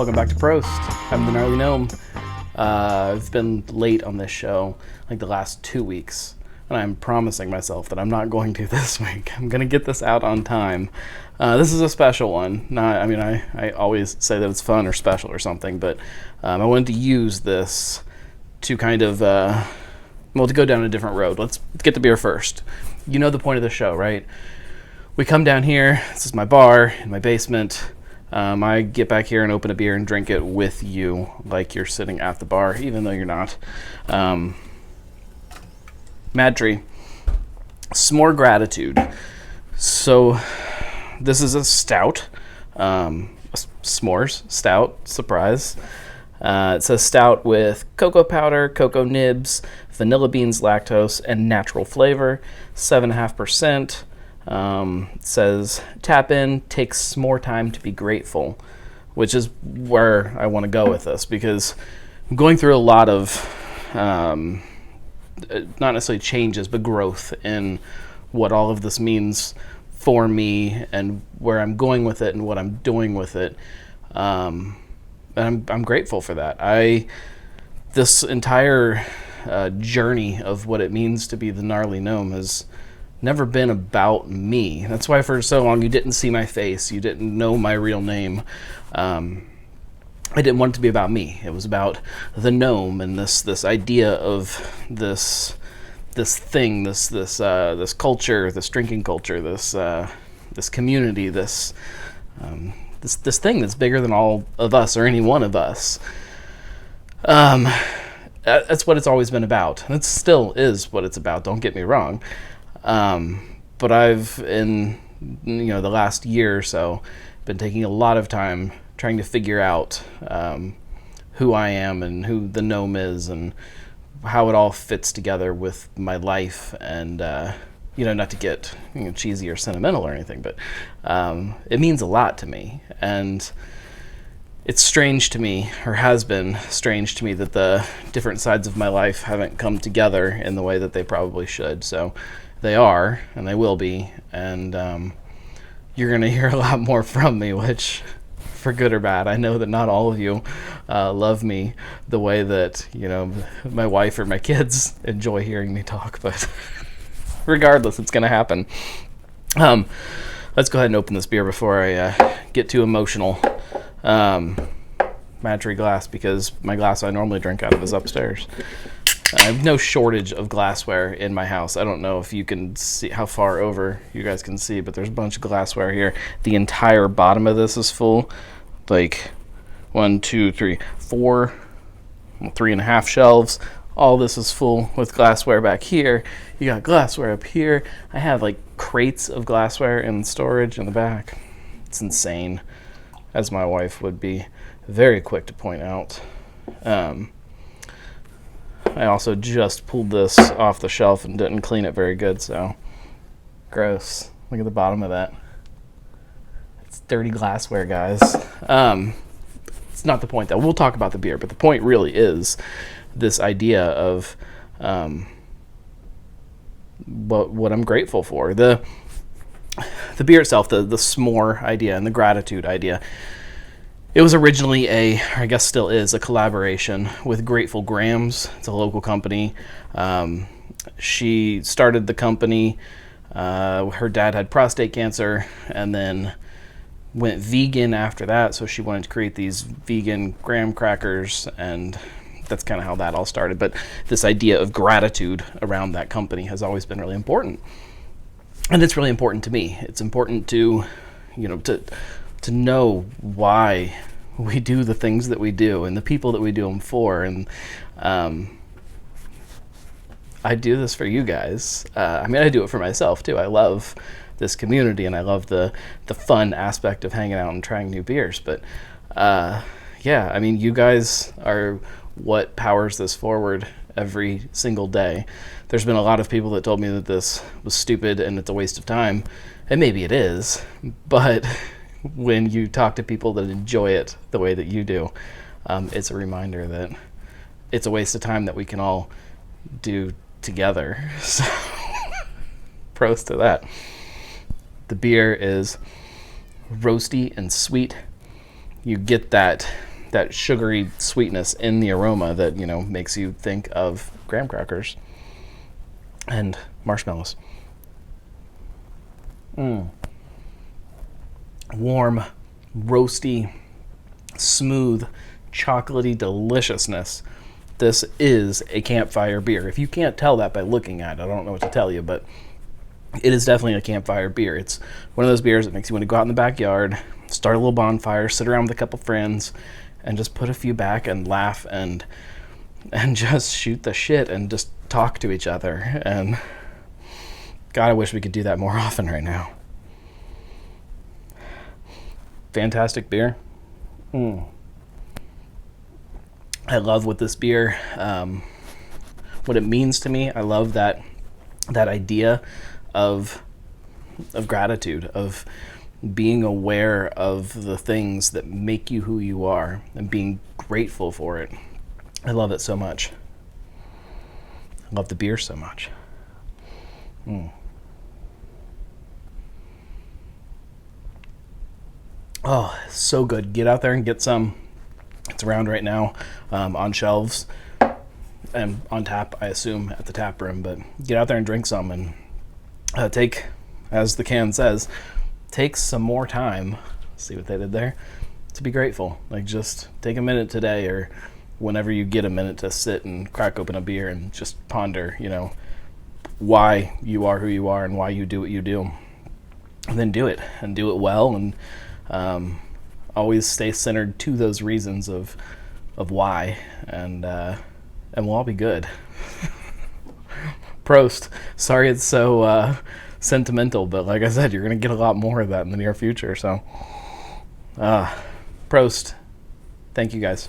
welcome back to Prost. I'm the Gnarly Gnome. I've been late on this show, like the last 2 weeks, and I'm promising myself that I'm not going to this week. I'm going to get this out on time. This is a special one. I always say that it's fun or special or something, but I wanted to use this to kind of, to go down a different road. Let's get the beer first. You know the point of the show, right? We come down here. This is my bar in my basement. I get back here and open a beer and drink it with you like you're sitting at the bar, even though you're not. MadTree. S'more Gratitude. So this is a stout. S'mores stout. Surprise. It says stout with cocoa powder, cocoa nibs, vanilla beans, lactose, and natural flavor. 7.5%. It says tap in, takes more time to be grateful, which is where I want to go with this, because I'm going through a lot of not necessarily changes, but growth in what all of this means for me and where I'm going with it and what I'm doing with it. And I'm grateful for that. This entire journey of what it means to be the Gnarly Gnome has never been about me. That's why for so long you didn't see my face, you didn't know my real name. I didn't want it to be about me. It was about the gnome and this idea of this thing, this culture, this drinking culture, this community, this thing that's bigger than all of us or any one of us. That's what it's always been about. And it still is what it's about, don't get me wrong. But I've, in the last year or so, been taking a lot of time trying to figure out who I am and who the gnome is and how it all fits together with my life. And not to get cheesy or sentimental or anything, but it means a lot to me. And it's strange to me, or has been strange to me, that the different sides of my life haven't come together in the way that they probably should. So they are, and they will be, and you're going to hear a lot more from me, which, for good or bad, I know that not all of you love me the way that, my wife or my kids enjoy hearing me talk, but regardless, it's going to happen. Let's go ahead and open this beer before I get too emotional. MadTree glass, because my glass I normally drink out of is upstairs. I have no shortage of glassware in my house. I don't know if you can see how far over you guys can see, but there's a bunch of glassware here. The entire bottom of this is full. Like 1, 2, 3, 4, 3.5 shelves. All this is full with glassware back here. You got glassware up here. I have like crates of glassware in storage in the back. It's insane, as my wife would be very quick to point out. I also just pulled this off the shelf and didn't clean it very good, so gross. Look at the bottom of that. It's dirty glassware, guys. It's not the point, though. We'll talk about the beer, but the point really is this idea of what I'm grateful for. The beer itself, the s'more idea and the gratitude idea, it was originally I guess still is, a collaboration with Grateful Grams. It's a local company. She started the company. Her dad had prostate cancer and then went vegan after that, so she wanted to create these vegan graham crackers, and that's kind of how that all started. But this idea of gratitude around that company has always been really important. And it's really important to me. It's important to know why we do the things that we do and the people that we do them for. And I do this for you guys. I do it for myself too. I love this community and I love the fun aspect of hanging out and trying new beers. But you guys are what powers this forward every single day. There's been a lot of people that told me that this was stupid and it's a waste of time, and maybe it is, but when you talk to people that enjoy it the way that you do, it's a reminder that it's a waste of time that we can all do together. So prost to that. The beer is roasty and sweet. You get that that sugary sweetness in the aroma that, you know, makes you think of graham crackers and marshmallows. Warm, roasty, smooth, chocolatey deliciousness. This is a campfire beer. If you can't tell that by looking at it, I don't know what to tell you, but it is definitely a campfire beer. It's one of those beers that makes you want to go out in the backyard, start a little bonfire, sit around with a couple friends, and just put a few back and laugh and just shoot the shit and just talk to each other. And God, I wish we could do that more often right now. Fantastic beer. I love what this beer, what it means to me. I love that idea of gratitude, of being aware of the things that make you who you are and being grateful for it. I love it so much. I love the beer so much. Oh, so good. Get out there and get some. It's around right now on shelves and on tap, I assume, at the tap room. But get out there and drink some and take, as the can says, take some more time. See what they did there? To be grateful. Like, just take a minute today or whenever you get a minute to sit and crack open a beer and just ponder, you know, why you are who you are and why you do what you do. And then do it, and do it well, and always stay centered to those reasons of why, and we'll all be good. Prost. Sorry it's so sentimental, but like I said, you're going to get a lot more of that in the near future. So, Prost. Thank you, guys.